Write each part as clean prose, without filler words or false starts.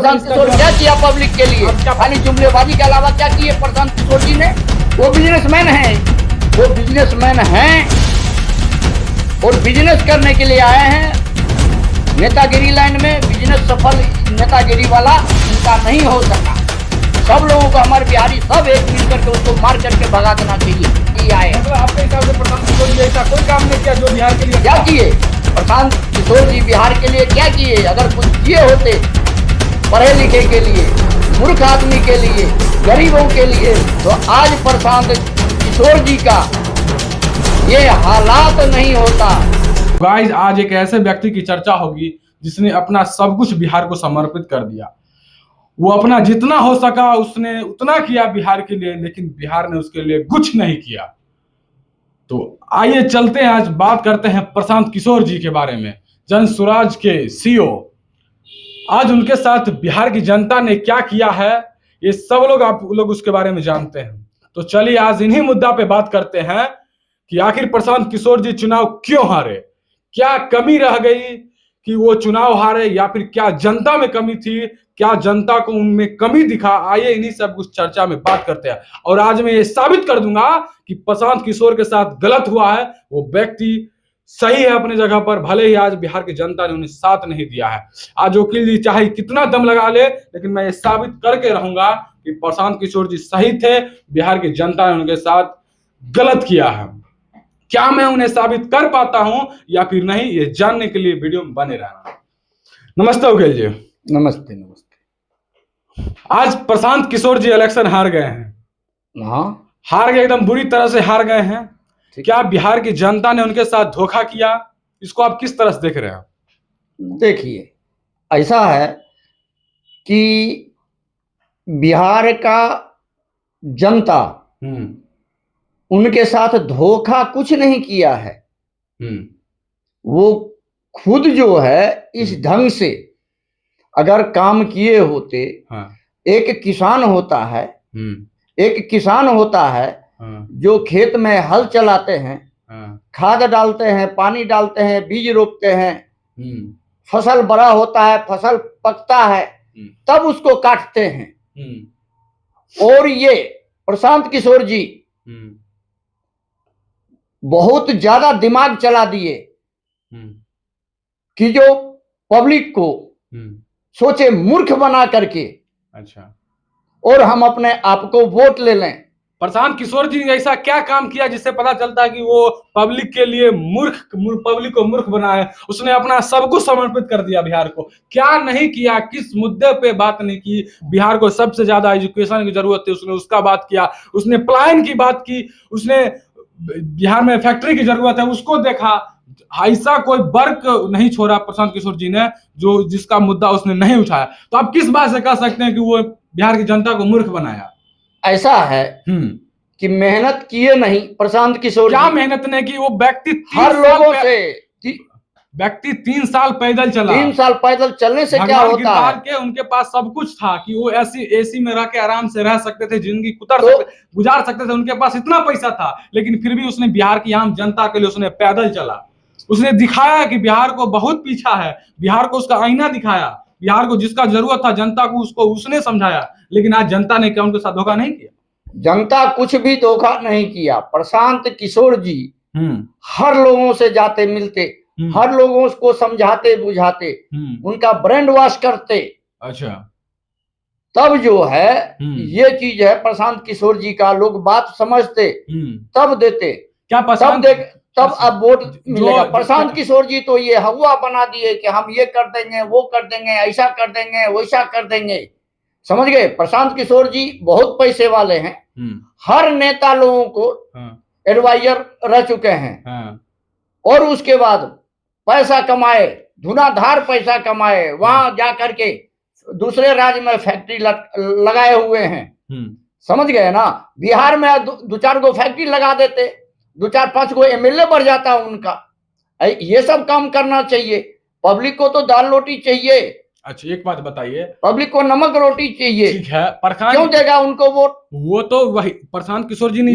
प्रशांत किशोर क्या किया पब्लिक के लिए? खाली जुमलेबाजी के अलावा क्या किए प्रशांत किशोर जी ने? वो बिजनेसमैन है, वो बिजनेसमैन हैं और बिजनेस करने के लिए आए हैं। नेतागिरी लाइन में बिजनेस सफल नेतागिरी वाला उनका नहीं हो सका। सब लोगों को, हमारे बिहारी सब एक मिलकर के उसको मार करके भगा देना चाहिए। ये आए मतलब आपके हिसाब से प्रशांत किशोर जी ऐसा कोई काम नहीं किया जो बिहार के लिए क्या किए? प्रशांत किशोर जी बिहार के लिए क्या किए? अगर कुछ किए होते पढ़े लिखे के लिए, मूर्ख आदमी के लिए, गरीबों के लिए, तो आज प्रशांत किशोर जी का ये हालात नहीं होता। गाइस, आज एक ऐसे व्यक्ति की चर्चा होगी जिसने अपना सब कुछ बिहार को समर्पित कर दिया। वो अपना जितना हो सका उसने उतना किया बिहार के लिए, लेकिन बिहार ने उसके लिए कुछ नहीं किया। तो आइए चलते हैं, आज बात करते हैं प्रशांत किशोर जी के बारे में, जन स्वराज के सीईओ। आज उनके साथ बिहार की जनता ने क्या किया है, ये सब लोग आप लोग उसके बारे में जानते हैं। तो चलिए आज इन्हीं मुद्दा पे बात करते हैं कि आखिर प्रशांत किशोर जी चुनाव क्यों हारे, क्या कमी रह गई कि वो चुनाव हारे, या फिर क्या जनता में कमी थी, क्या जनता को उनमें कमी दिखा। आइए इन्हीं सब कुछ चर्चा में बात करते हैं। और आज मैं ये साबित कर दूंगा कि प्रशांत किशोर के साथ गलत हुआ है, वो व्यक्ति सही है अपने जगह पर, भले ही आज बिहार की जनता ने उन्हें साथ नहीं दिया है। आज वकील जी चाहे कितना दम लगा ले, लेकिन मैं ये साबित करके रहूंगा कि प्रशांत किशोर जी सही थे, बिहार की जनता ने उनके साथ गलत किया है। क्या मैं उन्हें साबित कर पाता हूं या फिर नहीं, ये जानने के लिए वीडियो में बने रहना। नमस्ते वकील जी। नमस्ते नमस्ते। आज प्रशांत किशोर जी इलेक्शन हार गए हैं। हाँ, हार गए, एकदम बुरी तरह से हार गए हैं। क्या बिहार की जनता ने उनके साथ धोखा किया? इसको आप किस तरह से देख रहे हैं? देखिए, ऐसा है कि बिहार का जनता उनके साथ धोखा कुछ नहीं किया है। वो खुद जो है इस ढंग से अगर काम किए होते, एक किसान होता है, एक किसान होता है जो खेत में हल चलाते हैं, खाद डालते हैं, पानी डालते हैं, बीज रोपते हैं, फसल बड़ा होता है, फसल पकता है, तब उसको काटते हैं। और ये प्रशांत किशोर जी बहुत ज्यादा दिमाग चला दिए कि जो पब्लिक को सोचे मूर्ख बना करके, अच्छा, और हम अपने आप को वोट ले लें। प्रशांत किशोर जी ने ऐसा क्या काम किया जिससे पता चलता है कि वो पब्लिक के लिए पब्लिक को मूर्ख बनाए? उसने अपना सब कुछ समर्पित कर दिया बिहार को। क्या नहीं किया, किस मुद्दे पे बात नहीं की? बिहार को सबसे ज्यादा एजुकेशन की जरूरत थी, उसने उसका बात किया। उसने प्लान की बात की, उसने बिहार में फैक्ट्री की जरूरत है उसको देखा। ऐसा कोई वर्क नहीं छोड़ा प्रशांत किशोर जी ने जो जिसका मुद्दा उसने नहीं उठाया। तो आप किस बात से कह सकते हैं कि वो बिहार की जनता को मूर्ख बनाया? ऐसा है कि मेहनत किए नहीं प्रशांत किशोर। क्या मेहनत नहीं की? वो व्यक्ति हर लोगों से, व्यक्ति 3 साल पैदल चला। 3 साल पैदल चलने से क्या होता है? के उनके पास सब कुछ था कि वो एसी में रह के आराम से रह सकते थे, जिंदगी गुजार सकते थे, उनके पास इतना पैसा था। लेकिन फिर भी उसने बिहार की आम जनता के लिए उसने पैदल चला। उसने दिखाया कि बिहार को बहुत पीछा है, बिहार को उसका आईना दिखाया, बिहार को जिसका जरूरत था जनता को उसको उसने समझाया। लेकिन आज जनता ने क्या उनके साथ धोखा नहीं किया? जनता कुछ भी धोखा नहीं किया। प्रशांत किशोर जी हर लोगों से जाते मिलते, हर लोगों को समझाते बुझाते, उनका ब्रेन वॉश करते। अच्छा, तब जो है ये चीज है प्रशांत किशोर जी का, लोग बात समझते तब देते। क्या तब अब वोट मिलेगा। प्रशांत किशोर जी तो ये हवा बना दिए कि हम ये कर देंगे, वो कर देंगे, ऐसा कर देंगे, वैसा कर देंगे। समझ गए? प्रशांत किशोर जी बहुत पैसे वाले हैं, हर नेता लोगों को एडवाइजर रह चुके हैं। और उसके बाद पैसा कमाए, धुनाधार पैसा कमाए, वहां जाकर के दूसरे राज्य में फैक्ट्री लगाए हुए हैं। समझ गए ना? बिहार में 2-4 गो फैक्ट्री लगा देते, 2-4-5 गो एमएलए बढ़ जाता उनका। ये सब काम करना चाहिए। पब्लिक को तो दाल रोटी चाहिए। अच्छा, एक बात बताइए, पब्लिक को नमक रोटी चाहिए। ठीक है, क्यों देगा उनको वोट? वो तो वही प्रशांत किशोर जी ने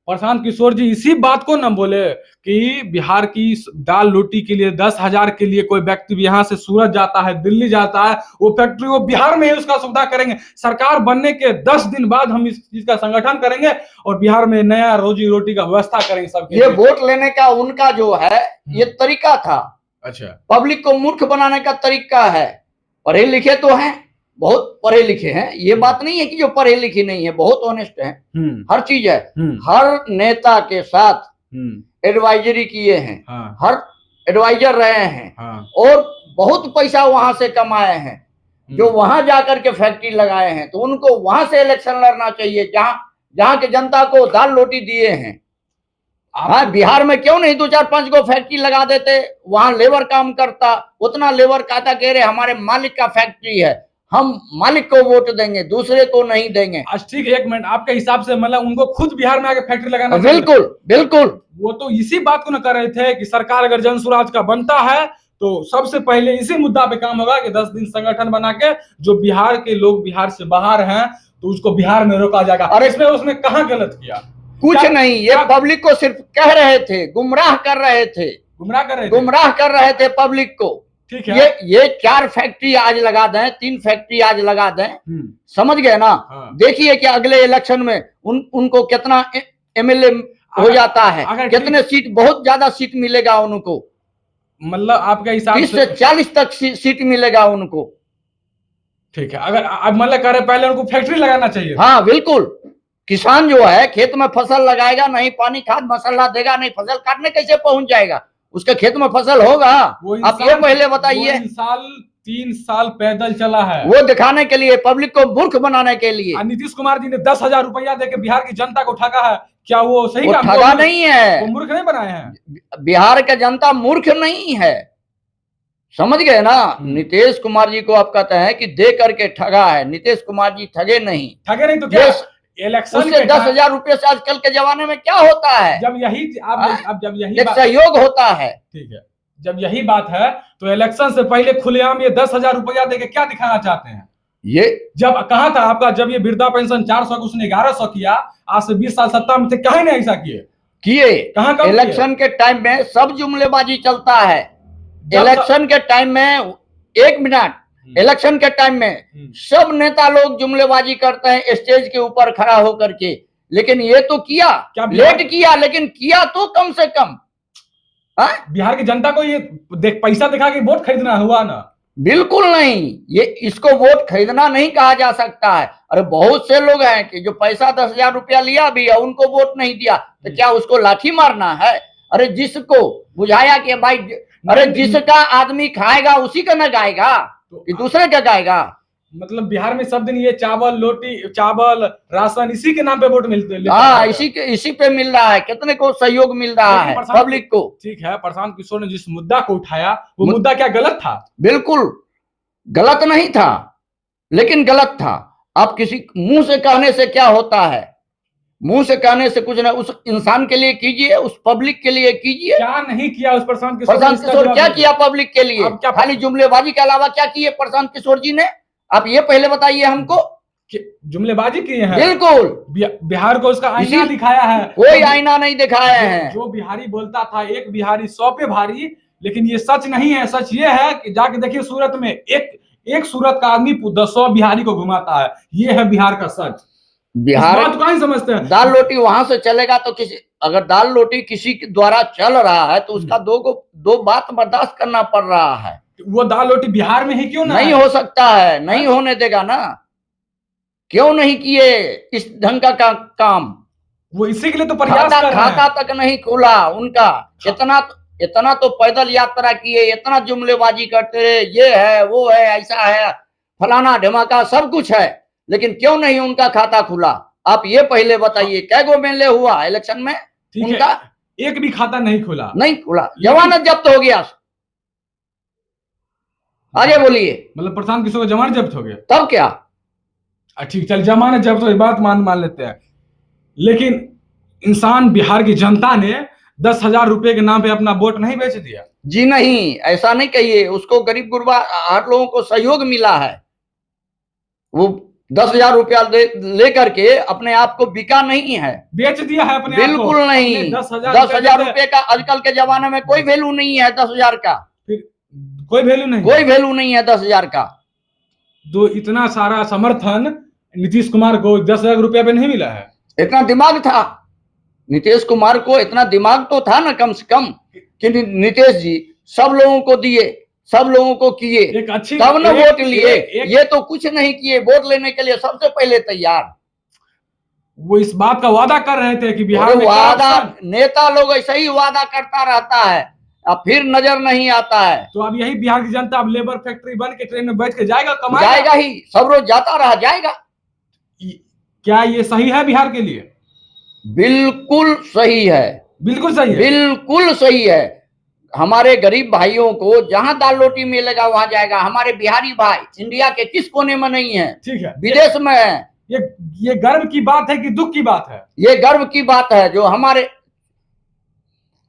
प्रशांत किशोर जी इसी बात को न बोले कि बिहार की दाल रोटी के लिए 10,000 के लिए कोई व्यक्ति यहाँ से सूरत जाता है, दिल्ली जाता है, वो फैक्ट्री वो बिहार में ही उसका सुविधा करेंगे। सरकार बनने के 10 दिन बाद हम इस चीज का संगठन करेंगे और बिहार में नया रोजी रोटी का व्यवस्था करेंगे सबके। ये वोट लेने का उनका जो है ये तरीका था। अच्छा, पब्लिक को मूर्ख बनाने का तरीका है। पढ़े लिखे तो हैं, बहुत पढ़े लिखे हैं, ये बात नहीं है कि जो पढ़े लिखे नहीं है, बहुत ऑनेस्ट है, हर चीज है। हर नेता के साथ एडवाइजरी किए हैं, हाँ, हर एडवाइजर रहे हैं, हाँ, और बहुत पैसा वहां से कमाए हैं। जो वहां जाकर के फैक्ट्री लगाए हैं तो उनको वहां से इलेक्शन लड़ना चाहिए, जहां के जनता को दाल रोटी दिए हैं। हाँ, बिहार में क्यों नहीं 2-4-5 को फैक्ट्री लगा देते, वहां लेबर काम करता, उतना लेबर कहता कह रहे हमारे मालिक का फैक्ट्री है, हम मालिक को वोट देंगे, दूसरे को नहीं देंगे। ठीक है, 1 मिनट, आपके हिसाब से मतलब उनको खुद बिहार में आके फैक्ट्री लगाना? बिल्कुल बिल्कुल। वो तो इसी बात को न कर रहे थे कि सरकार अगर जन स्वराज का बनता है तो सबसे पहले इसी मुद्दा पे काम होगा कि 10 दिन संगठन बना के जो बिहार के लोग बिहार से बाहर हैं तो उसको बिहार में रोका जाएगा। अरे इसमें उसने कहाँ गलत किया? कुछ नहीं, ये पब्लिक को सिर्फ कह रहे थे, गुमराह कर रहे थे, गुमराह कर रहे थे पब्लिक को। ठीक है, ये 4 फैक्ट्री आज लगा दें, 3 फैक्ट्री आज लगा दें, समझ गए ना? हाँ। देखिए कि अगले इलेक्शन में उनको कितना एमएलए हो जाता है, कितने सीट, बहुत ज्यादा सीट मिलेगा उनको, मतलब आपके हिसाब 30 से 40 तक सीट मिलेगा उनको। ठीक है, अगर आप मतलब कह रहे पहले उनको फैक्ट्री लगाना चाहिए। हाँ बिल्कुल। किसान जो है खेत में फसल लगाएगा नहीं, पानी खाद मसाला देगा नहीं, फसल काटने कैसे पहुंच जाएगा? उसके खेत में फसल होगा? आप ये पहले बताइए। 3 साल पैदल चला है, वो दिखाने के लिए, पब्लिक को मूर्ख बनाने के लिए। नीतीश कुमार जी ने 10,000 रुपया देकर बिहार की जनता को ठगा है, क्या वो सही काम? ठगा नहीं है, वो मूर्ख नहीं बनाए हैं। बिहार का जनता मूर्ख नहीं है, समझ गए ना? नीतीश कुमार जी को आप कहते हैं कि दे करके ठगा है, नीतीश कुमार जी ठगे नहीं तो क्या? इलेक्शन से 10,000 रुपये से आजकल के जमाने में क्या होता है? जब यही जब यही सहयोग होता है। ठीक है, जब यही बात है तो इलेक्शन से पहले खुलेआम ये 10,000 रुपया देके क्या दिखाना चाहते हैं? ये जब कहा था आपका, जब ये वृद्धा पेंशन 400 को उसने 1100 किया, आज से 20 साल सत्ता में थे, कहीं नहीं ऐसा किए कहाँ? इलेक्शन के टाइम में सब जुमलेबाजी चलता है। इलेक्शन के टाइम में 1 मिनट, इलेक्शन के टाइम में सब नेता लोग जुमलेबाजी करते हैं स्टेज के ऊपर खड़ा होकर के, लेकिन ये तो किया, लेट किया, लेकिन किया तो कम से कम। बिहार की जनता को ये पैसा दिखा के वोट खरीदना हुआ ना? बिल्कुल नहीं, ये इसको वोट खरीदना नहीं कहा जा सकता है। अरे बहुत से लोग हैं कि जो पैसा 10,000 रुपया लिया भी है, उनको वोट नहीं दिया, तो क्या उसको लाठी मारना है? अरे जिसको बुझाया कि भाई, अरे जिसका आदमी खाएगा उसी का न गाएगा, कि दूसरे का गाएगा? मतलब बिहार में सब दिन ये चावल राशन इसी के नाम पे वोट मिलते हैं। हाँ, इसी पे मिल रहा है, कितने को सहयोग मिल रहा है पब्लिक को। ठीक है, प्रशांत किशोर ने जिस मुद्दा को उठाया वो मुद्दा क्या गलत था? बिल्कुल गलत नहीं था, लेकिन गलत था। आप किसी मुंह से कहने से क्या होता है? मुंह से कहने से कुछ ना, उस इंसान के लिए कीजिए, उस पब्लिक के लिए कीजिए। क्या नहीं किया उस प्रशांत किशोर क्या किया पब्लिक के लिए? खाली जुमलेबाजी के अलावा क्या किए प्रशांत किशोर जी ने? आप ये पहले बताइए हमको। जुमलेबाजी किए हैं? बिल्कुल। बिहार को उसका आईना दिखाया है? कोई आईना नहीं दिखाया है। जो बिहारी बोलता था एक बिहारी 100 पे भारी, लेकिन ये सच नहीं है। सच ये है कि जाके देखिए सूरत में एक सूरत का आदमी 100 बिहारी को घुमाता है। ये है बिहार का सच। बिहार तो कहीं समझते हैं? दाल रोटी वहां से चलेगा तो अगर दाल रोटी किसी के द्वारा चल रहा है तो उसका दो बात बर्दाश्त करना पड़ रहा है। वो दाल रोटी बिहार में ही क्यों नहीं हो सकता है? नहीं होने देगा ना। क्यों नहीं किए इस ढंग का काम? वो इसी के लिए तो प्रयास कर रहे हैं। खाता तक नहीं खुला उनका। इतना तो पैदल यात्रा किए, इतना जुमलेबाजी करते रहे, ये है वो है ऐसा है फलाना ढमाका सब कुछ है, लेकिन क्यों नहीं उनका खाता खुला? आप ये पहले बताइए। क्या गो मेले हुआ इलेक्शन में उनका? एक भी खाता नहीं खुला। नहीं खुला, जमानत जब्त हो गया। आगे बोलिए। मतलब प्रशांत किशोर का जमानत जब्त हो गया? तब क्या? ठीक, चल जमानत जब्त हो, बात मान लेते हैं, लेकिन इंसान बिहार की जनता ने 10,000 रुपए के नाम पे अपना वोट नहीं बेच दिया? जी नहीं, ऐसा नहीं कहिए। उसको गरीब गुरबा हर लोगों को सहयोग मिला है। वो 10,000 रुपया ले करके अपने आप को बिका नहीं है, बेच दिया है अपने बिल्कुल आप को। नहीं। 10,000 रुपये का आजकल के जमाने में कोई वैल्यू नहीं है। 10,000 का फिर कोई वैल्यू नहीं, कोई वैल्यू नहीं है 10,000 का। तो इतना सारा समर्थन नीतीश कुमार को 10,000 रुपया पे नहीं मिला है। इतना दिमाग था नीतीश कुमार को, इतना दिमाग तो था ना कम से कम कि नीतीश जी सब लोगों को दिए, सब लोगों को किए, एक अच्छी तब न वोट लिए। ये तो कुछ नहीं किए, वोट लेने के लिए सबसे पहले तैयार। वो इस बात का वादा कर रहे थे कि बिहार में वादा, नेता लोग ऐसा ही वादा करता रहता है, अब फिर नजर नहीं आता है। तो अब यही बिहार की जनता अब लेबर फैक्ट्री बन के ट्रेन में बैठ के जाएगा, कमाएगा, जाएगा ही, सब रोज जाता रहा जाएगा। क्या ये सही है बिहार के लिए? बिल्कुल सही है, बिल्कुल सही है, बिल्कुल सही है। हमारे गरीब भाइयों को जहां दाल रोटी मिलेगा वहां जाएगा। हमारे बिहारी भाई इंडिया के किस कोने में नहीं है, ठीक है, विदेश में है। ये गर्व की बात है कि दुख की बात है? ये गर्व की बात है, जो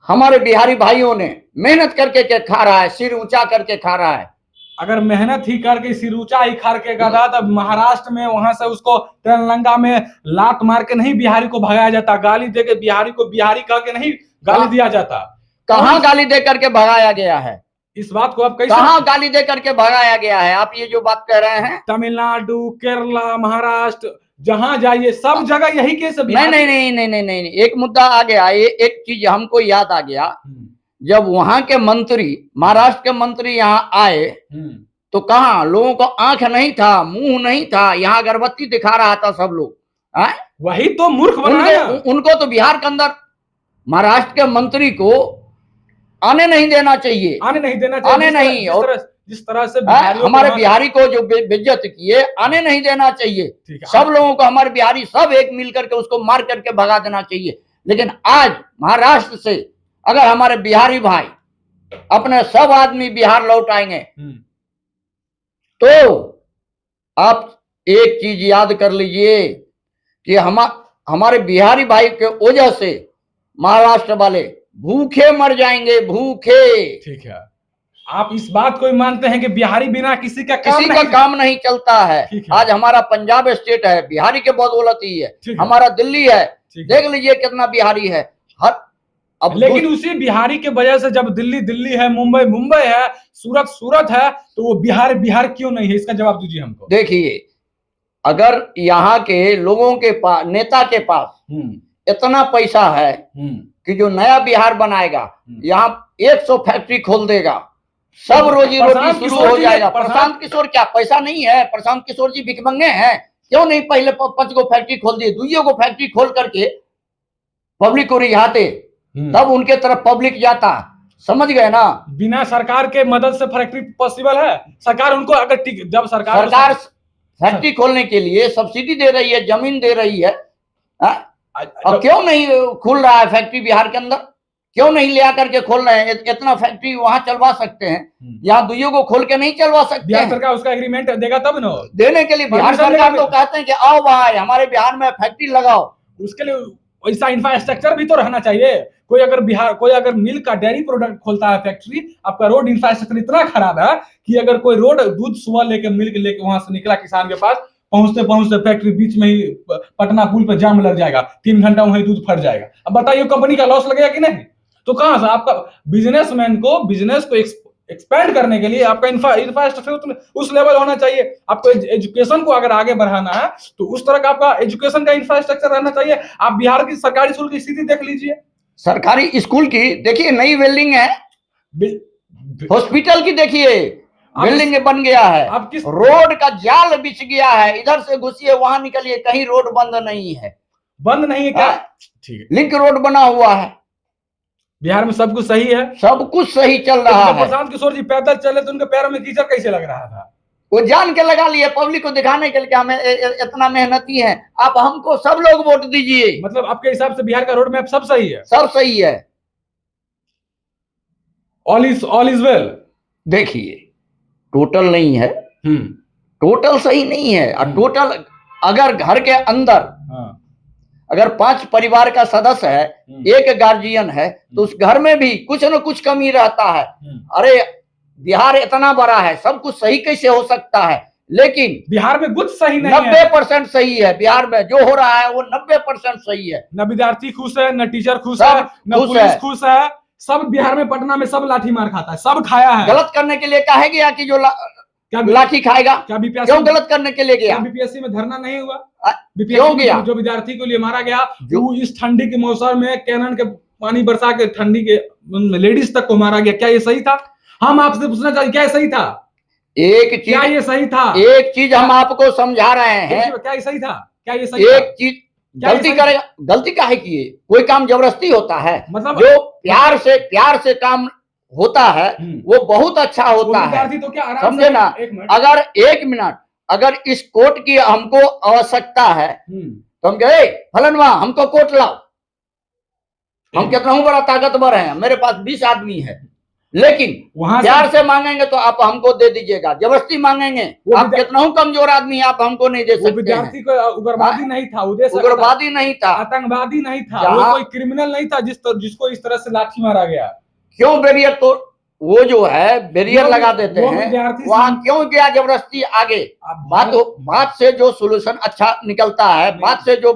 हमारे बिहारी भाइयों ने मेहनत करके खा रहा है, सिर ऊंचा करके खा रहा है। अगर मेहनत ही करके सिर ऊंचा ही करके गया, तब महाराष्ट्र में वहां से उसको तेलंगाना में लात मार के नहीं बिहारी को भगाया जाता, गाली दे के बिहारी को बिहारी कह के नहीं गाली दिया जाता। कहाँ गाली दे करके भगाया गया है? इस बात को आप कैसे, कहाँ गाली दे करके भगाया गया है? आप ये जो बात कह रहे हैं, तमिलनाडु, केरला, महाराष्ट्र, जहां जाइए सब जगह यही केस है। नहीं नहीं नहीं नहीं नहीं नहीं, एक मुद्दा आ गया। ये एक चीज हमको याद आ गया, जब वहां के मंत्री, महाराष्ट्र के मंत्री यहाँ आए तो कहा लोगों को आंख नहीं था, मुंह नहीं था, यहाँ अगरबत्ती दिखा रहा था सब लोग। वही तो मूर्ख बनाया। उनको तो बिहार के अंदर महाराष्ट्र के मंत्री को आने नहीं देना चाहिए, आने नहीं देना चाहिए, आने नहीं। और जिस तरह से हमारे बिहारी को जो बेइज्जत किए, आने नहीं देना चाहिए। सब लोगों को, हमारे बिहारी सब एक मिल करके उसको मार करके भगा देना चाहिए। लेकिन आज महाराष्ट्र से अगर हमारे बिहारी भाई अपने सब आदमी बिहार लौट आएंगे तो आप एक चीज याद कर लीजिए कि हमारे बिहारी भाई के वजह से महाराष्ट्र वाले भूखे मर जाएंगे, भूखे। ठीक है, आप इस बात को भी मानते हैं कि बिहारी बिना किसी का काम नहीं चलता है। आज हमारा पंजाब स्टेट है, बिहारी के बदौलत ही है। हमारा दिल्ली है, देख लीजिए कितना बिहारी है। अब लेकिन उसी बिहारी के वजह से जब दिल्ली दिल्ली है, मुंबई मुंबई है, सूरत सूरत है, तो वो बिहार बिहार क्यों नहीं है? इसका जवाब दीजिए हमको। देखिए, अगर यहाँ के लोगों के पास, नेता के पास इतना पैसा है कि जो नया बिहार बनाएगा, यहाँ 100 फैक्ट्री खोल देगा, सब रोजी रोटी शुरू हो जाएगा। प्रशांत किशोर क्या पैसा नहीं है? प्रशांत किशोर जी भिखमंगे हैं? क्यों नहीं पहले 5 गो फैक्ट्री खोल दिए, 2 गो फैक्ट्री खोल करके पब्लिक को रिझाते, तब उनके तरफ पब्लिक जाता। समझ गए ना? बिना सरकार के मदद से फैक्ट्री पॉसिबल है? सरकार उनको अगर जब सरकार फैक्ट्री खोलने के लिए सब्सिडी दे रही है, जमीन दे रही है, अब क्यों नहीं खुल रहा है फैक्ट्री बिहार के अंदर? क्यों नहीं ले आकर के खोल रहे हैं? इतना फैक्ट्री वहां चलवा सकते हैं, यहाँ 2 को खोल के नहीं चलवा सकते? बिहार सरकार उसका एग्रीमेंट देगा तब ना। देने के लिए बिहार सरकार तो कहते हैं कि आओ भाई हमारे बिहार में फैक्ट्री लगाओ। उसके लिए वैसा इंफ्रास्ट्रक्चर भी तो रहना चाहिए। कोई अगर मिल्क का डेयरी प्रोडक्ट खोलता है फैक्ट्री, आपका रोड इंफ्रास्ट्रक्चर इतना खराब है कि अगर कोई रोड दूध सुबह लेके मिल्क लेके वहां से निकला किसान के पास, पहुंचते फैक्ट्री बीच में ही पटना पुल पर जाम लग जाएगा, 3 घंटा वहीं दूध फट जाएगा। अब बताइए कंपनी का लॉस लगेगा कि नहीं? तो कहां से आपका बिजनेसमैन को बिजनेस को एक्सपेंड करने के लिए आपका इंफ्रास्ट्रक्चर उस लेवल होना चाहिए। आपको एजुकेशन को अगर आगे बढ़ाना है तो उस तरह का आपका एजुकेशन का इंफ्रास्ट्रक्चर रहना चाहिए। आप बिहार की सरकारी स्कूल की स्थिति देख लीजिए। सरकारी स्कूल की देखिए, नई बिल्डिंग है, हॉस्पिटल की देखिए बिल्डिंग बन गया है, रोड का जाल बिछ गया है, इधर से घुसिए वहां निकलिए, कहीं रोड बंद नहीं है। बंद नहीं है क्या? ठीक है, लिंक रोड बना हुआ है। बिहार में सब कुछ सही है, सब कुछ सही चल रहा है। प्रशांत किशोर जी पैदल चले तो उनके पैरों में कीचड़ कैसे लग रहा था? वो जान के लगा लिए, पब्लिक को दिखाने के लिए हमें इतना मेहनती है। आप हमको सब लोग वोट दीजिए। मतलब आपके हिसाब से बिहार का रोड मैप सब सही है? सब सही है, ऑल इज वेल। देखिए, टोटल नहीं है, टोटल सही नहीं है। और टोटल अगर घर के अंदर अगर 5 परिवार का सदस्य है, 1 गार्जियन है, तो उस घर में भी कुछ न कुछ कमी रहता है। अरे बिहार इतना बड़ा है, सब कुछ सही कैसे हो सकता है? लेकिन बिहार में कुछ सही नहीं 90% सही है। बिहार में जो हो रहा है वो 90% सही है। न विद्यार्थी खुश है, न टीचर खुश है, न पुलिस खुश है। सब बिहार में, पटना में सब लाठी मार खाता है, सब खाया है। गलत करने के लिए कहा गया कि जो लाठी खाएगा, क्या बीपीएससी क्यों गलत करने के लिए गया? बीपीएससी में धरना नहीं हुआ? क्यों गया? जो विद्यार्थी को लिए मारा गया, जो इस ठंडी के मौसम में कैनन के पानी बरसा के ठंडी के लेडीज तक को मारा गया, क्या ये सही था? हम आपसे पूछना चाहिए, क्या ये सही था? एक चीज, क्या ये सही था? एक चीज हम आपको समझा रहे हैं, क्या ये सही था? क्या ये सही? एक चीज गलती करेगा, गलती काहे किए? कोई काम जबरदस्ती होता है, मतलब जो प्यार से काम होता है वो बहुत अच्छा होता है, तो क्या समझे ना? अगर 1 मिनट, अगर इस कोट की हमको आवश्यकता है तो हम गए फलनवा हमको कोट लाओ, हम कितना हूं बड़ा ताकतवर हैं, मेरे पास 20 आदमी है, लेकिन वहां प्यार से मांगेंगे तो आप हमको दे दीजिएगा, जबरदस्ती मांगेंगे आप कितना हूं कमजोर आदमी है, आप हमको नहीं दे सकते। विद्यार्थी को उग्रवादी नहीं था, उग्रवादी नहीं था, आतंकवादी नहीं था, वो कोई क्रिमिनल नहीं था जिसको इस तरह से लाठी मारा गया। क्यों बैरियर? तो वो जो है बैरियर लगा देते हैं, वहां क्यों गया जबरदस्ती आगे? बात से जो सोल्यूशन अच्छा निकलता है, बात से जो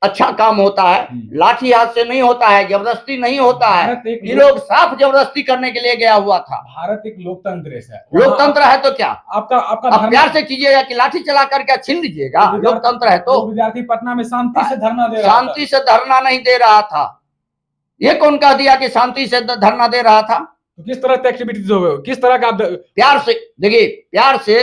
अच्छा काम होता है, लाठी हाथ से नहीं होता है, जबरदस्ती नहीं होता है। ये लोग साफ जबरदस्ती करने के लिए गया हुआ था। भारत एक लोकतंत्र है, लोकतंत्र है तो क्या आपका आप प्यार से कीजिएगा कि लाठी चला करके छीन लीजिएगा? लोकतंत्र है तो विद्यार्थी पटना में शांति से धरना दे रहा था, शांति से धरना नहीं दे रहा था। ये कौन कह दिया कि शांति से धरना दे रहा था? तो किस तरह की एक्टिविटीज हो गए, किस तरह का? प्यार से देखिए, प्यार से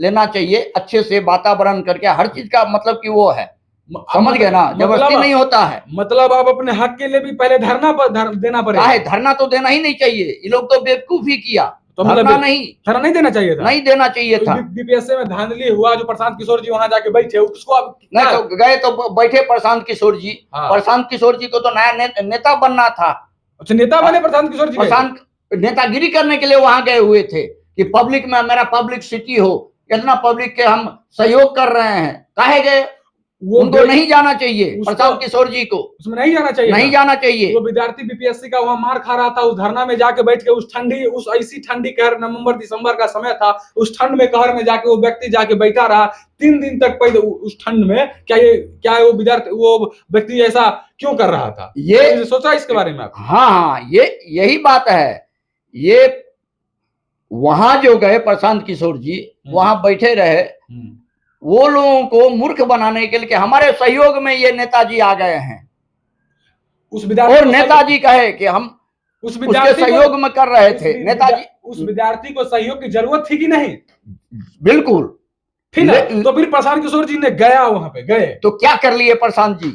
लेना चाहिए, अच्छे से वातावरण करके, हर चीज का मतलब कि वो है, समझ गए ना? जबरदस्ती नहीं होता है। मतलब आप अपने हक के लिए भी पहले धरना देना पड़ेगा। धरना तो देना ही नहीं चाहिए, ये लोग तो बेवकूफी किया, तो धरना नहीं देना चाहिए था, नहीं देना चाहिए था। बीपीएससी में धांधली हुआ, जो प्रशांत किशोर जी वहां जाके बैठे, उसको आप नहीं तो गए तो बैठे प्रशांत किशोर जी। प्रशांत किशोर जी को तो नया नेता बनना था। अच्छा, नेता बने प्रशांत किशोर जी? प्रशांत नेतागिरी करने के लिए वहां गए हुए थे कि पब्लिक में मेरा पब्लिक सिटी हो, इतना पब्लिक के हम सहयोग कर रहे हैं। काहे गए? उनको नहीं जाना चाहिए, प्रशांत किशोर जी को उसमें नहीं जाना चाहिए, नहीं जाना चाहिए। वो विद्यार्थी बीपीएससी का वहां मार खा रहा था, उस धरना में जाके बैठ के, उस ऐसी ठंडी कहर, नवंबर दिसंबर का समय था, उस ठंड में कहर में जाके वो व्यक्ति जाके बैठा रहा 3 दिन तक पहले उस ठंड में। क्या वो विद्यार्थी, वो व्यक्ति ऐसा क्यों कर रहा था? ये सोचा इसके बारे में आप? हाँ, यही बात है। ये वहां जो गए प्रशांत किशोर जी, वहां बैठे रहे, वो लोगों को मूर्ख बनाने के लिए हमारे सहयोग में ये नेताजी आ गए हैं। उस विद्यार्थी और नेताजी कहे कि हम उसके सहयोग में कर रहे थे। नेताजी, उस विद्यार्थी को सहयोग की जरूरत थी कि नहीं? बिल्कुल थी ना। तो फिर प्रशांत किशोर जी ने गया, वहां पे गए तो क्या कर लिए प्रशांत जी?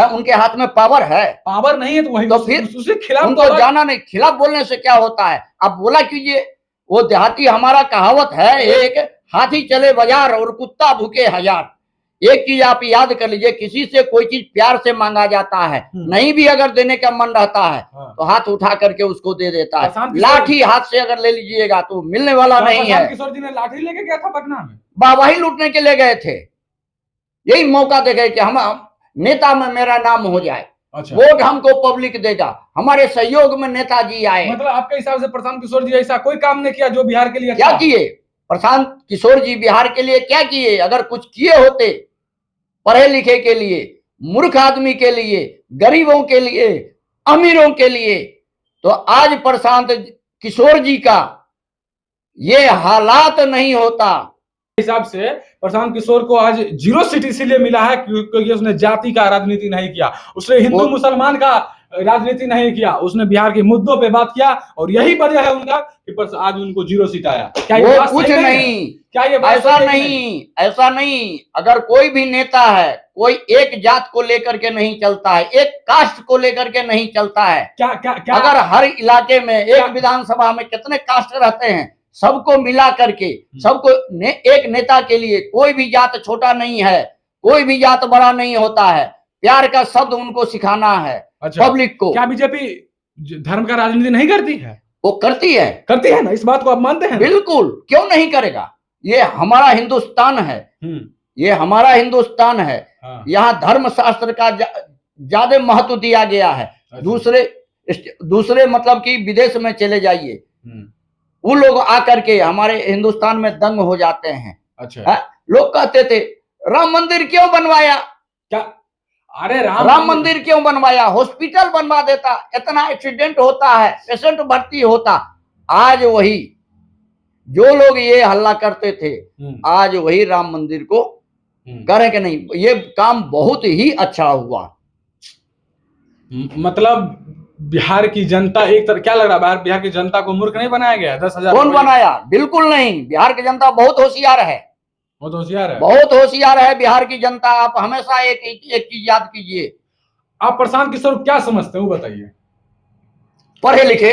उनके हाथ में पावर है? पावर नहीं है तो वही, तो फिर उसके खिलाफ उनको जाना नहीं। खिलाफ बोलने से क्या होता है? आप बोला कीजिए। वो देहाती हमारा कहावत है, एक हाथी चले बाजार और कुत्ता भूखे हजार। एक चीज आप याद कर लीजिए, किसी से कोई चीज प्यार से मांगा जाता है, नहीं भी अगर देने का मन रहता है तो हाथ उठा करके उसको दे देता है। लाठी हाथ से अगर ले लीजिएगा तो मिलने वाला नहीं है। किशोर जी ने लाठी लेके गया था पटना में, वाहवाही लूटने के लिए गए थे। यही मौका देखे कि हम नेता में मेरा नाम हो जाए। अच्छा। वोट हमको पब्लिक देगा, हमारे सहयोग में नेताजी आए। मतलब आपके हिसाब से प्रशांत किशोर जी ऐसा कोई काम नहीं किया जो बिहार के लिए क्या किए? प्रशांत किशोर जी बिहार के लिए क्या किए? अगर कुछ किए होते पढ़े लिखे के लिए, मूर्ख आदमी के लिए, गरीबों के लिए, अमीरों के लिए, तो आज प्रशांत किशोर जी का ये हालात नहीं होता। हिसाब से प्रशांत किशोर को आज 0 सीट इसीलिए मिला है क्योंकि उसने जाति का राजनीति नहीं किया, उसने हिंदू मुसलमान का राजनीति नहीं किया, उसने बिहार के मुद्दों पे बात किया, और यही वजह है उनका कि आज उनको 0 सीट आया। क्या ये बात कुछ नहीं? क्या ये ऐसा नहीं? ऐसा नहीं। अगर कोई भी नेता है, कोई एक जात को लेकर के नहीं चलता है, एक कास्ट को लेकर के नहीं चलता है। क्या क्या क्या? अगर हर इलाके में एक विधानसभा में कितने कास्ट रहते हैं, सबको मिला करके, सबको एक नेता के लिए कोई भी जात छोटा नहीं है, कोई भी जात बड़ा नहीं होता है। प्यार का शब्द उनको सिखाना है। अच्छा। पब्लिक को। क्या बीजेपी धर्म का राजनीति नहीं करती है? वो करती है ना, इस बात को आप मानते हैं? बिल्कुल, क्यों नहीं करेगा? ये हमारा हिंदुस्तान है, ये हमारा हिंदुस्तान है। यहाँ धर्म शास्त्र का ज्यादा महत्व दिया गया है। दूसरे मतलब कि विदेश में चले जाइए, वो लोग आकर के हमारे हिंदुस्तान में दंग हो जाते हैं। अच्छा। लोग कहते थे राम मंदिर क्यों बनवाया, क्या? अरे राम मंदिर क्यों बनवाया, हॉस्पिटल बनवा देता, इतना एक्सीडेंट होता है, पेशेंट भर्ती होता। आज वही जो लोग ये हल्ला करते थे, आज वही राम मंदिर को करें कि नहीं। ये काम बहुत ही अच्छा हुआ। मतलब बिहार की जनता एक तरह, क्या लग रहा है, बिहार की जनता को मूर्ख नहीं बनाया गया? 10,000 कौन बनाया? बिल्कुल नहीं। बिहार की जनता बहुत होशियार है, बहुत होशियार है, बहुत होशियार है बिहार की जनता। आप हमेशा एक चीज याद कीजिए। आप प्रशांत किशोर क्या समझते हैं वो बताइए। पढ़े लिखे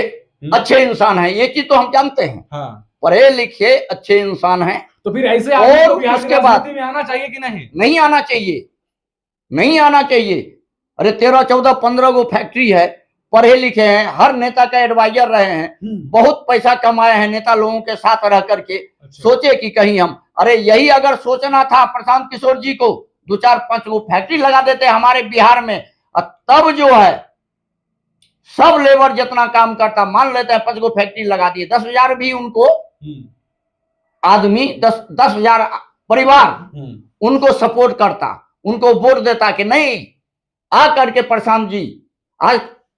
अच्छे इंसान है, ये चीज तो हम जानते हैं। हाँ। पढ़े लिखे अच्छे इंसान हैं। तो फिर ऐसे और बिहार उसके बाद में आना चाहिए कि नहीं? नहीं आना चाहिए, नहीं आना चाहिए। अरे 13, 14, 15 गो फैक्ट्री है, पढ़े लिखे हैं, हर नेता का एडवाइजर रहे हैं, बहुत पैसा कमाए हैं नेता लोगों के साथ रह करके। अच्छा। सोचे कि कहीं हम, अरे यही अगर सोचना था प्रशांत किशोर जी को, 2, 4, 5 गो फैक्ट्री लगा देते हमारे बिहार में, तब जो है सब लेबर जितना काम करता, मान लेते हैं 5 गो फैक्ट्री लगा दिए, 10,000 भी उनको आदमी, 10,000 परिवार उनको सपोर्ट करता, उनको वोट देता कि नहीं आ करके प्रशांत जी।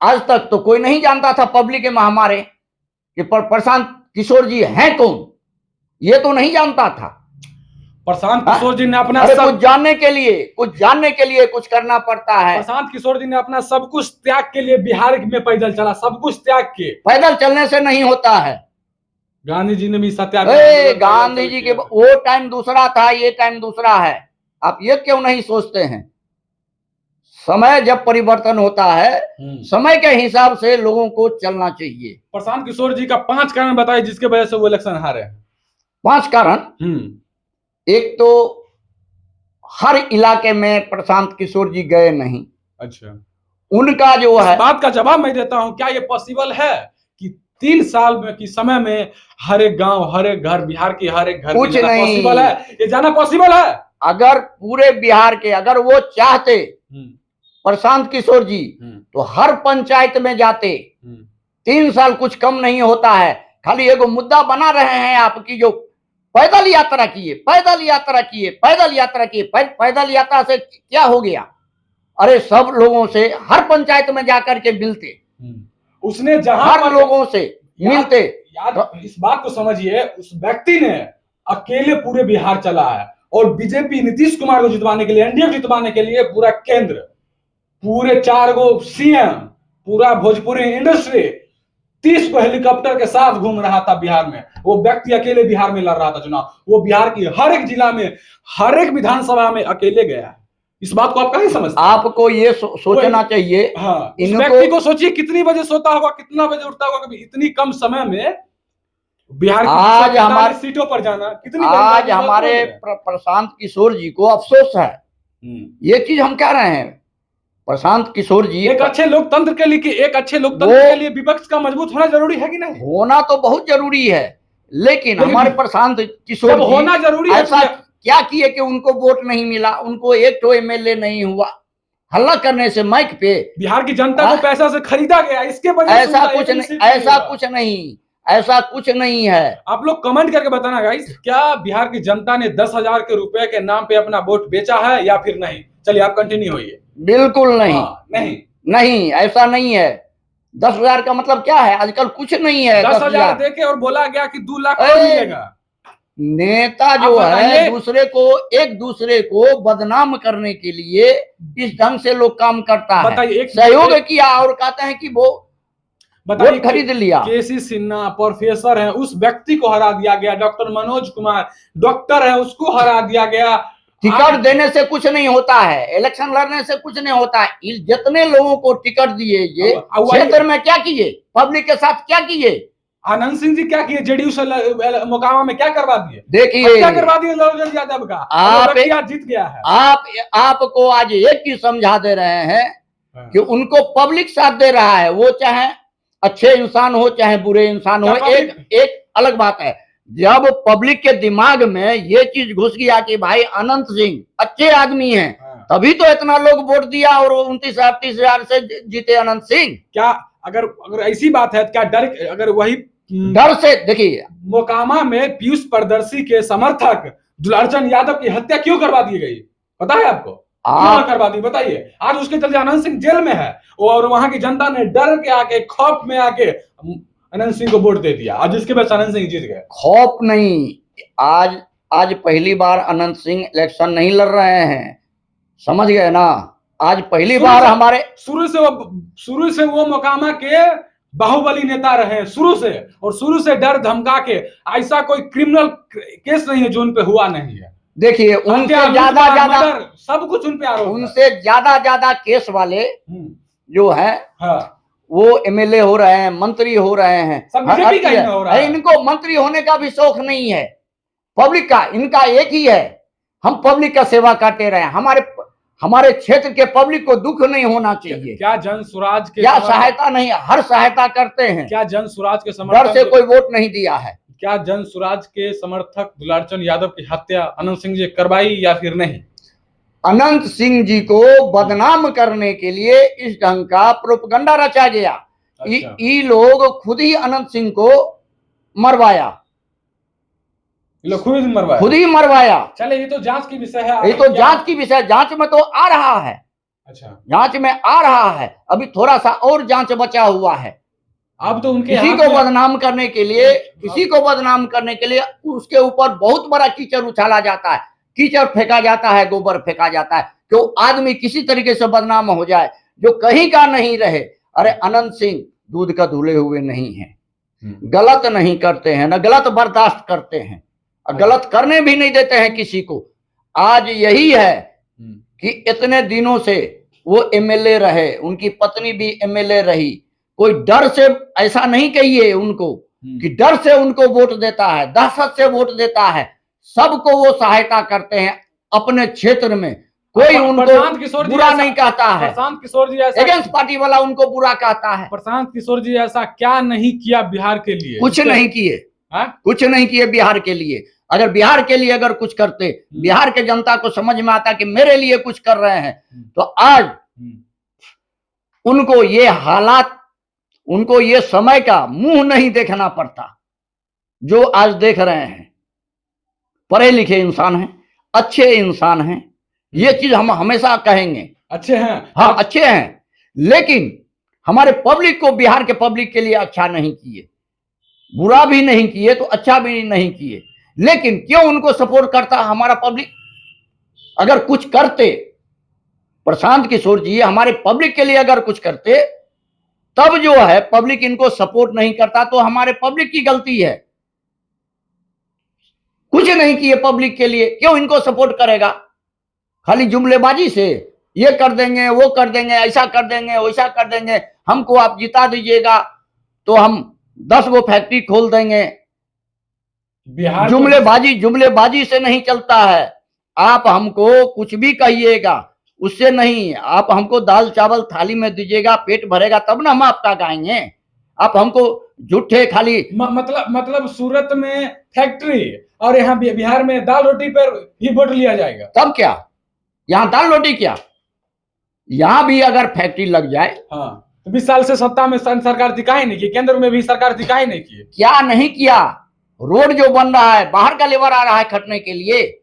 आज तक तो कोई नहीं जानता था पब्लिक में हमारे कि प्रशांत किशोर जी हैं कौन, ये तो नहीं जानता था। प्रशांत किशोर जी ने अपना कुछ जानने के लिए कुछ करना पड़ता है। प्रशांत किशोर जी ने अपना सब कुछ त्याग के लिए बिहार में पैदल चला, सब कुछ त्याग के। पैदल चलने से नहीं होता है। गांधी जी ने भी सत्याग्रह, गांधी जी के वो टाइम दूसरा था, ये टाइम दूसरा है। आप ये क्यों नहीं सोचते हैं? समय जब परिवर्तन होता है, समय के हिसाब से लोगों को चलना चाहिए। प्रशांत किशोर जी का 5 कारण बताइए जिसके वजह से वो इलेक्शन हारे। 5 कारण। एक तो हर इलाके में प्रशांत किशोर जी गए नहीं। अच्छा। उनका जो है, बात का जवाब मैं देता हूं, क्या ये पॉसिबल है कि 3 साल में की समय में हर एक गांव, हर एक घर, बिहार की हर एक घर कुछ नहीं पॉसिबल है? ये जाना पॉसिबल है? अगर पूरे बिहार के, अगर वो चाहते प्रशांत किशोर जी, तो हर पंचायत में जाते। 3 साल कुछ कम नहीं होता है। खाली एगो मुद्दा बना रहे हैं आपकी, जो पैदल यात्रा किए, पैदल यात्रा किए, पैदल यात्रा किए। पैदल यात्रा से क्या हो गया? अरे सब लोगों से हर पंचायत में जाकर के मिलते, उसने जहां हर लोगों से मिलते। इस बात को समझिए, उस व्यक्ति ने अकेले पूरे बिहार चला है, और बीजेपी नीतीश कुमार को जितवाने के लिए, एनडीए को जितवाने के लिए पूरा केंद्र, पूरे 4 गो सीएम, पूरा भोजपुरी इंडस्ट्री 30 को हेलीकॉप्टर के साथ घूम रहा था बिहार में। वो व्यक्ति अकेले बिहार में लड़ रहा था चुनाव। वो बिहार की हर एक जिला में, हर एक विधानसभा में अकेले गया है। इस बात को आप कहीं समझते? आपको ये सोचना चाहिए। हाँ, इस व्यक्ति को सोचिए कितनी बजे सोता होगा, कितना बजे उठता होगा, कभी इतनी कम समय में बिहार की आज हमारे सीटों पर जाना कितनी। आज हमारे प्रशांत किशोर जी को अफसोस है। ये चीज हम कह रहे हैं, प्रशांत किशोर जी एक अच्छे लोकतंत्र के लिए विपक्ष का मजबूत होना जरूरी है कि नहीं? होना तो बहुत जरूरी है, लेकिन हमारे प्रशांत किशोर जी होना जरूरी है। ऐसा क्या किए कि उनको वोट नहीं मिला, उनको एक तो एमएलए नहीं हुआ। हल्ला करने से माइक पे बिहार की जनता को पैसा से खरीदा गया, इसके वजह से ऐसा कुछ नहीं, ऐसा कुछ नहीं है। आप लोग कमेंट करके बताना गाइस, क्या बिहार की जनता ने 10,000 के रुपए के नाम पे अपना वोट बेचा है या फिर नहीं? चलिए आप कंटिन्यू होइए। बिल्कुल नहीं, नहीं ऐसा नहीं है। 10,000 का मतलब क्या है? आजकल कुछ नहीं है। 10,000 देके और बोला गया कि 2 लाख और मिलेगा। नेता जो है एक दूसरे को बदनाम करने के लिए इस ढंग से लोग काम करता है। सहयोग किया और कहते हैं कि वो वोट खरीद लिया। केसी सिन्हा प्रोफेसर है, उस व्यक्ति को हरा दिया गया। डॉक्टर मनोज कुमार डॉक्टर है, उसको हरा दिया गया। टिकट देने से कुछ नहीं होता है, इलेक्शन लड़ने से कुछ नहीं होता है। जितने लोगों को टिकट दिए, ये क्षेत्र में क्या किए, पब्लिक के साथ क्या किए? आनंद सिंह जी क्या किए? जेडीयू से मोकामा में क्या करवा दिए? देखिए क्या करवा दिए लालू यादव का। आप जीत गया है। आपको आज एक चीज समझा दे रहे हैं कि उनको पब्लिक साथ दे रहा है। वो चाहे अच्छे इंसान हो चाहे बुरे इंसान हो, एक अलग बात है। जब पब्लिक के दिमाग में ये चीज घुस गया कि भाई अनंत सिंह अच्छे आदमी हैं, तभी तो इतना लोग वोट दिया और 29-38 से जीते अनंत सिंह। क्या अगर ऐसी बात है, क्या डर, अगर वही डर से, देखिए मोकामा में पीयूष प्रदर्शी के समर्थक दुलारचंद यादव की हत्या क्यों करवा दी गई, पता है आपको? क्यों करवा दी बताइए? आज उसके चलते अनंत सिंह जेल में है और वहां की जनता ने डर के आके, खौफ में आके अनंत सिंह को वोट दे दिया। आज इसके बाद अनंत सिंह जीत गए। खौफ नहीं, आज पहली बार अनंत सिंह इलेक्शन नहीं लड़ रहे हैं, समझ गए ना? आज पहली बार हमारे शुरू से वो मोकामा के बाहुबली नेता रहे शुरू से, और शुरू से डर धमका के, ऐसा कोई क्रिमिनल केस नहीं है जो उन पे हुआ नहीं है। देखिए, उनसे ज्यादा सब कुछ उन पे आरोप, उनसे ज्यादा केस वाले जो है, हाँ, वो एमएलए हो रहे हैं, मंत्री हो रहे हैं, सब बीजेपी का ही हो रहा है। इनको मंत्री होने का भी शौक नहीं है, पब्लिक का इनका एक ही है, हम पब्लिक का सेवा करते रहे। हमारे क्षेत्र के पब्लिक को दुख नहीं होना चाहिए। क्या जन स्वराज के क्या सहायता नहीं, हर सहायता करते हैं। क्या जन स्वराज के समर्थक, डर से कोई वोट नहीं दिया है। क्या जन स्वराज के समर्थक दुलारचंद यादव की हत्या अनंत सिंह जी करवाई या फिर नहीं? अनंत सिंह जी को बदनाम करने के लिए इस ढंग का प्रोपगंडा रचा गया। अच्छा। ये लोग खुद ही अनंत सिंह को मरवाया, खुद ही मरवाया। चले, ये तो जांच की विषय है, ये तो जांच की विषय, जांच में तो आ रहा है। अच्छा, जांच में आ रहा है, अभी थोड़ा सा और जांच बचा हुआ है। अब तो उनके किसी को बदनाम करने के लिए उसके ऊपर बहुत बड़ा कीचड़ उछाला जाता है, कीचड़ फेंका जाता है, गोबर फेंका जाता है, तो आदमी किसी तरीके से बदनाम हो जाए जो कहीं का नहीं रहे। अरे अनंत सिंह दूध का धुले हुए नहीं है, गलत नहीं करते हैं, न गलत बर्दाश्त करते हैं, गलत करने भी नहीं देते हैं किसी को। आज यही है कि इतने दिनों से वो एमएलए रहे, उनकी पत्नी भी एमएलए रही, कोई डर से ऐसा नहीं कहिए उनको कि डर से उनको वोट देता है, दहशत से वोट देता है। सबको वो सहायता करते हैं अपने क्षेत्र में, कोई उनको बुरा नहीं कहता है। प्रशांत किशोर जी अगेंस्ट पार्टी वाला उनको बुरा कहता है। प्रशांत किशोर जी ऐसा क्या नहीं किया बिहार के लिए? कुछ नहीं किए, कुछ नहीं किए बिहार के लिए। अगर बिहार के लिए अगर कुछ करते, बिहार के जनता को समझ में आता कि मेरे लिए कुछ कर रहे हैं, तो आज उनको ये हालात, उनको ये समय का मुंह नहीं देखना पड़ता जो आज देख रहे हैं। पढ़े लिखे इंसान हैं, अच्छे इंसान हैं, ये चीज हम हमेशा कहेंगे। अच्छे हैं, हाँ अच्छे हैं, लेकिन हमारे पब्लिक को, बिहार के पब्लिक के लिए अच्छा नहीं किए, बुरा भी नहीं किए तो अच्छा भी नहीं किए। लेकिन क्यों उनको सपोर्ट करता हमारा पब्लिक? अगर कुछ करते प्रशांत किशोर जी हमारे पब्लिक के लिए अगर कुछ करते, तब जो है पब्लिक इनको सपोर्ट नहीं करता, तो हमारे पब्लिक की गलती है। कुछ नहीं किए पब्लिक के लिए, क्यों इनको सपोर्ट करेगा? खाली जुमलेबाजी से ये कर देंगे, वो कर देंगे, ऐसा कर देंगे, वैसा कर देंगे, हमको आप जिता दीजिएगा तो हम 10 वो फैक्ट्री खोल देंगे। बिहार जुमलेबाजी से नहीं चलता है। आप हमको कुछ भी कहिएगा, उससे नहीं। आप हमको दाल चावल थाली में दीजिएगा, पेट भरेगा तब ना हम आपका गाएंगे। आप हमको झूठे खाली मतलब सूरत में फैक्ट्री और यहाँ बिहार में दाल रोटी पर ही वोट लिया जाएगा, तब क्या? यहाँ दाल रोटी क्या, यहाँ भी अगर फैक्ट्री लग जाए। हाँ, तो 20 साल से सत्ता में सरकार दिखा ही नहीं की, केंद्र में भी सरकार दिखा ही नहीं की। क्या नहीं किया? रोड जो बन रहा है, बाहर का लेबर आ रहा है खटने के लिए।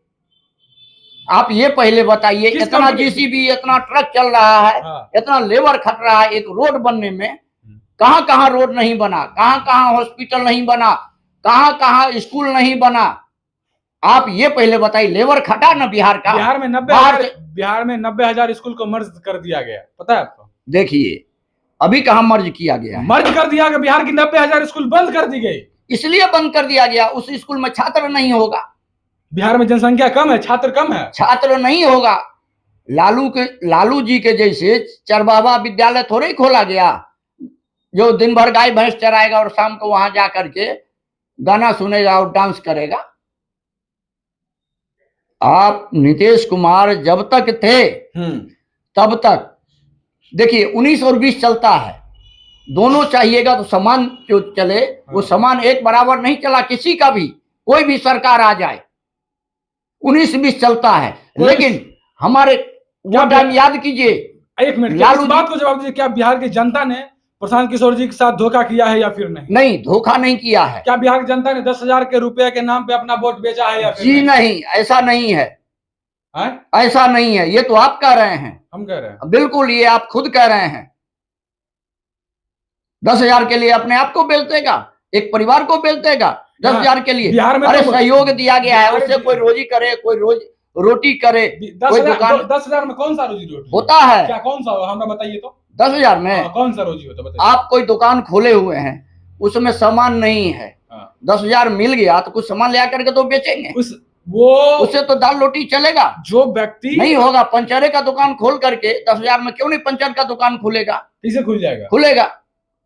आप ये पहले बताइए, इतना जेसीबी, इतना ट्रक चल रहा है, हाँ। इतना लेबर खट रहा है एक रोड बनने में, कहां कहां रोड नहीं बना, कहां कहां हॉस्पिटल नहीं बना, कहां कहां स्कूल नहीं बना। आप ये पहले बताइए, लेबर खटा ना बिहार का। बिहार में 90,000 स्कूल को मर्ज कर दिया गया, पता है आपको? देखिए अभी कहां मर्ज किया गया है? मर्ज कर दिया गया, बिहार की 90,000 स्कूल बंद कर दी गई। इसलिए बंद कर दिया गया, उस स्कूल में छात्र नहीं होगा। बिहार में जनसंख्या कम है, छात्र कम है, छात्र नहीं होगा। लालू जी के जैसे चरबाबा विद्यालय थोड़े ही खोला गया जो दिन भर गाय भैंस चराएगा और शाम को वहां जा करके गाना सुनेगा और डांस करेगा। आप नीतीश कुमार जब तक थे तब तक देखिए 19 और 20 चलता है, दोनों चाहिएगा तो समान जो चले, वो समान एक बराबर नहीं चला किसी का भी, कोई भी सरकार आ जाए 19-20 चलता है। लेकिन हमारे वो टाइम याद कीजिए, एक मिनट इस बात को जवाब दीजिए, क्या बिहार की जनता ने प्रशांत किशोर जी के साथ धोखा किया है या फिर नहीं? नहीं, धोखा नहीं किया है। क्या बिहार की जनता ने 10,000 के रुपए के नाम पे अपना वोट बेचा है या फिर जी नहीं, ऐसा नहीं है, ऐसा नहीं है। ये तो आप कह रहे हैं, हम कह रहे हैं। बिल्कुल, ये आप खुद कह रहे हैं। 10,000 के लिए अपने आप को बेच देगा, एक परिवार को बेच देगा 10,000 के लिए। बिहार में अरे तो सहयोग दिया गया है, उससे कोई रोजी करे, कोई रोटी करे, कोई दुकान। 10,000 में कौन सा रोजी रोटी होता है? क्या, कौन सा हमरा बताइए तो। 10,000 में कौन सा रोजी होता बताइए। आप कोई दुकान खोले हुए हैं, उसमें सामान नहीं है, 10,000 मिल गया तो कुछ सामान ले करके तो बेचेंगे, उससे तो दाल रोटी चलेगा। जो व्यक्ति नहीं होगा, पंचरे का दुकान खोल करके 10,000 में क्यों नहीं पंचर का दुकान खुलेगा? कैसे खुल जाएगा? खुलेगा।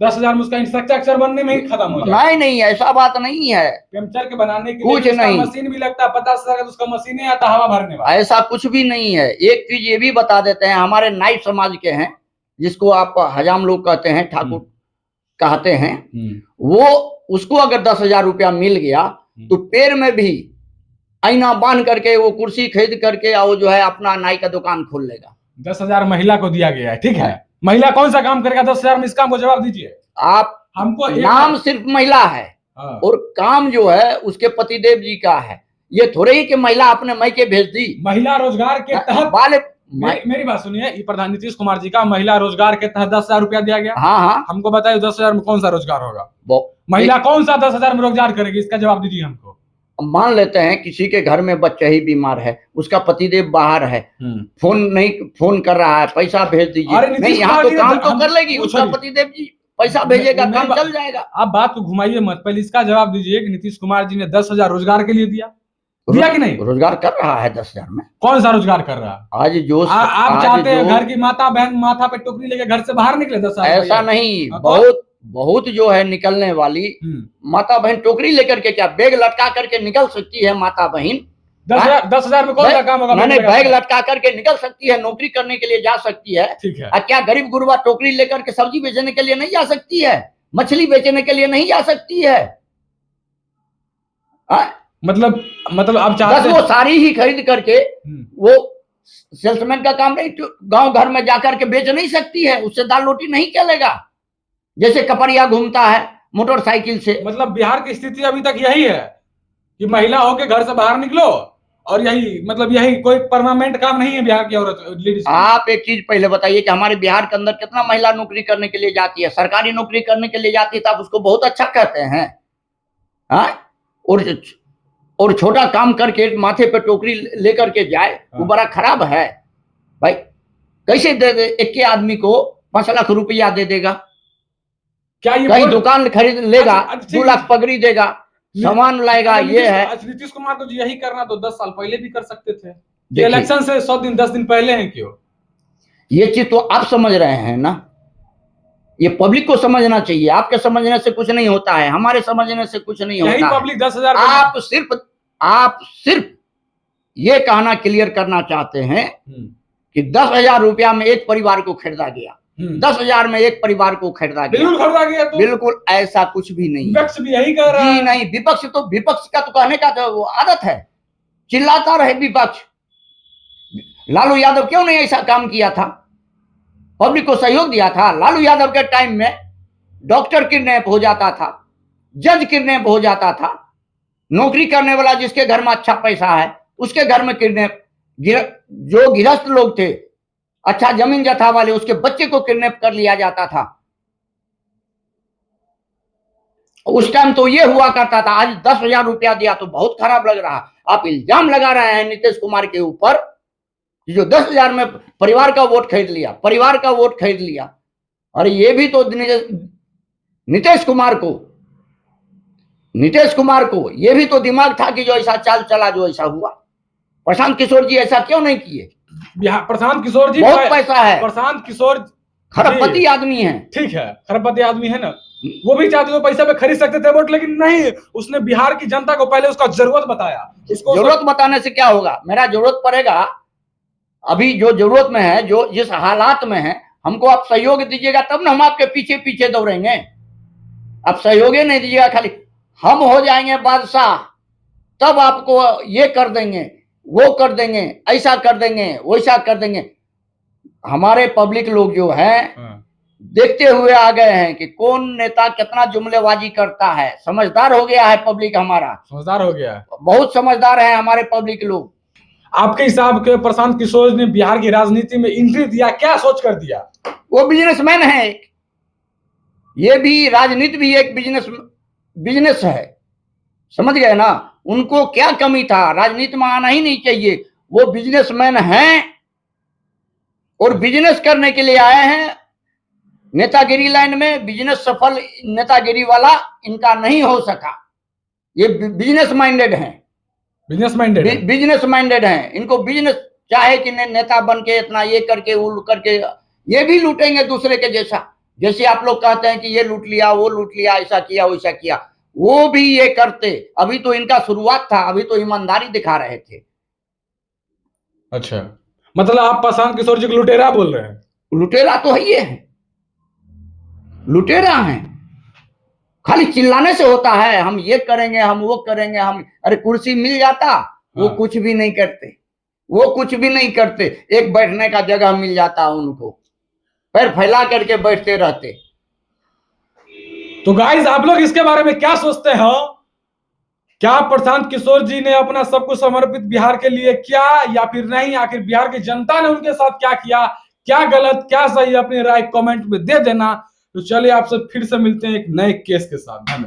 10,000 में उसका इंफ्रास्ट्रक्चर बनने में ही खत्म हो जाएगा। नहीं, ऐसा बात नहीं है। पंचर के बनाने के कुछ लिए नहीं, मशीन भी लगता है, 50,000 का तो उसका मशीन ही आता हवा भरने वाला। ऐसा कुछ भी नहीं है। एक चीज ये भी बता देते हैं, हमारे नाई समाज के हैं, जिसको आप हजाम लोग कहते हैं, ठाकुर कहते हैं, वो उसको अगर 10,000 रुपया मिल गया तो पैर में भी आईना बांध करके वो कुर्सी खरीद करके वो जो है अपना नाई का दुकान खोल लेगा। 10,000 महिला को दिया गया है, ठीक है। महिला कौन सा काम करेगा 10,000 में? इस काम को जवाब दीजिए आप। हमको नाम सिर्फ महिला है और काम जो है उसके पतिदेव जी का है। ये थोड़े ही कि महिला अपने मायके भेज दी। महिला रोजगार के तहत मेरी बात सुनिए, प्रधान नीतीश कुमार जी का महिला रोजगार के तहत 10,000 रुपया दिया गया। हाँ, हमको बताइए 10,000 में कौन सा रोजगार होगा? महिला कौन सा 10,000 में रोजगार करेगी? इसका जवाब दीजिए हमको। मान लेते हैं किसी के घर में बच्चा ही बीमार है, उसका पतिदेव बाहर है, फोन कर रहा है, पैसा भेज दीजिए। नहीं, यहाँ तो काम तो कर लेगी, उसका पतिदेव जी पैसा भेजेगा, काम चल जाएगा। आप बात को घुमाइए मत, पहले इसका जवाब दीजिए कि नीतीश कुमार जी ने 10,000 रोजगार के लिए दिया कि नहीं? रोजगार कर रहा है 10,000 में। कौन सा रोजगार कर रहा है? आज जो आप चाहते हैं घर की माता बहन माथा पे टोकरी लेके घर से बाहर निकले 10,000? ऐसा नहीं, बहुत जो है निकलने वाली माता बहन टोकरी लेकर के, क्या बैग लटका करके निकल सकती है माता बहन? 10,000 में कौन सा काम होगा? नहीं, बैग लटका करके निकल सकती है, नौकरी करने के लिए जा सकती है। ठीक है। क्या गरीब गुरबा टोकरी लेकर के सब्जी बेचने के लिए नहीं जा सकती है? मछली बेचने के लिए नहीं जा सकती है? मतलब आप चाहते हैं वो साड़ी ही खरीद करके वो सेल्समैन का काम नहीं, गांव घर में जाकर के बेच नहीं सकती है, उससे दाल रोटी नहीं चलेगा। जैसे कपड़िया घूमता है मोटरसाइकिल से। मतलब बिहार की स्थिति अभी तक यही है कि महिला होके घर से बाहर निकलो और यही कोई परमानेंट काम नहीं है बिहार की औरत लेडीज। आप एक चीज पहले बताइए कि हमारे बिहार के अंदर कितना महिला नौकरी करने के लिए जाती है, सरकारी नौकरी करने के लिए जाती है, तो आप उसको बहुत अच्छा कहते हैं। और छोटा काम करके माथे पे टोकरी लेकर के जाए, वो बड़ा खराब है भाई। कैसे दे दे एक आदमी को 5 लाख रुपया दे देगा? क्या ये कहीं दुकान खरीद लेगा, 2 लाख पगड़ी देगा, सामान लाएगा? ये है नीतीश कुमार को यही करना तो 10 साल पहले भी कर सकते थे। इलेक्शन से 100 दिन 10 दिन पहले हैं क्यों? ये चीज तो आप समझ रहे हैं ना, ये पब्लिक को समझना चाहिए। आपके समझने से कुछ नहीं होता है, हमारे समझने से कुछ नहीं होता है। पब्लिक 10,000 आप सिर्फ ये कहना क्लियर करना चाहते हैं कि 10,000 रुपया में एक परिवार को खरीदा गया, 10,000 में एक परिवार को खरीदा गया। बिल्कुल खरीदा गया तो बिल्कुल ऐसा कुछ भी नहीं। विपक्ष भी यही कह रहा है। नहीं, विपक्ष का तो कहने का तो वो आदत है, चिल्लाता रहे विपक्ष। लालू यादव क्यों नहीं ऐसा काम किया था? पब्लिक को सहयोग दिया था। लालू यादव के टाइम में डॉक्टर किडनैप हो जाता था, जज किडनैप हो जाता था, नौकरी करने वाला जिसके घर में अच्छा पैसा है उसके घर में किडनैप, जो गृहस्थ लोग थे, अच्छा जमीन जथा वाले, उसके बच्चे को किडनैप कर लिया जाता था। उस टाइम तो ये हुआ करता था। आज 10,000 रुपया दिया तो बहुत खराब लग रहा। आप इल्जाम लगा रहे हैं नीतीश कुमार के ऊपर, जो 10,000 में परिवार का वोट खरीद लिया, और ये भी तो नीतीश कुमार को ये भी तो दिमाग था कि जो ऐसा चाल चला, जो ऐसा हुआ। प्रशांत किशोर जी ऐसा क्यों नहीं किए? प्रशांत किशोर जी बहुत पैसा है, प्रशांत किशोर खरबपति आदमी है। ठीक है, खरबपति आदमी है ना, वो भी चाहते तो पैसा पे खरीद सकते थे वोट, लेकिन नहीं, उसने बिहार की जनता को पहले उसका जरूरत बताया। इसको जरूरत बताने से क्या होगा? मेरा जरूरत पड़ेगा, अभी जो जरूरत में है, जो जिस हालात में है, हमको आप सहयोग दीजिएगा तब ना हम आपके पीछे पीछे दौड़ेंगे। आप सहयोग नहीं दीजिएगा, खाली हम हो जाएंगे बादशाह, तब आपको ये कर देंगे, वो कर देंगे, ऐसा कर देंगे, वैसा कर देंगे। हमारे पब्लिक लोग जो है देखते हुए आ गए हैं कि कौन नेता कितना जुमलेबाजी करता है। समझदार हो गया है पब्लिक, हमारा समझदार हो गया, बहुत समझदार है हमारे पब्लिक लोग। आपके हिसाब के प्रशांत किशोर ने बिहार की राजनीति में एंट्री दिया, क्या सोच कर दिया? वो बिजनेसमैन है, ये भी राजनीति भी एक बिजनेस है, समझ गए ना। उनको क्या कमी था, राजनीति में आना ही नहीं चाहिए। वो बिजनेसमैन हैं और बिजनेस करने के लिए आए हैं। नेतागिरी लाइन में बिजनेस सफल नेतागिरी वाला इनका नहीं हो सका। ये बिजनेस माइंडेड हैं, बिजनेस माइंडेड हैं। इनको बिजनेस चाहे कि नेता बन के इतना ये करके वो करके ये भी लूटेंगे दूसरे के जैसा। जैसे आप लोग कहते हैं कि ये लूट लिया, वो लूट लिया, ऐसा किया वैसा किया, वो भी ये करते। अभी तो इनका शुरुआत था, अभी तो ईमानदारी दिखा रहे थे। अच्छा, मतलब आप प्रशांत किशोर जी को लुटेरा बोल रहे हैं? लुटेरा तो है, ये है लुटेरा हैं। खाली चिल्लाने से होता है, हम ये करेंगे, हम वो करेंगे, हम अरे कुर्सी मिल जाता, वो कुछ भी नहीं करते, वो कुछ भी नहीं करते। एक बैठने का जगह मिल जाता उनको, पैर फैला करके बैठते रहते। तो गाइस, आप लोग इसके बारे में क्या सोचते हो? क्या प्रशांत किशोर जी ने अपना सब कुछ समर्पित बिहार के लिए किया या फिर नहीं? आखिर बिहार की जनता ने उनके साथ क्या किया, क्या गलत क्या सही, अपनी राय कमेंट में दे देना। तो चलिए आपसे फिर से मिलते हैं एक नए केस के साथ। धन्यवाद।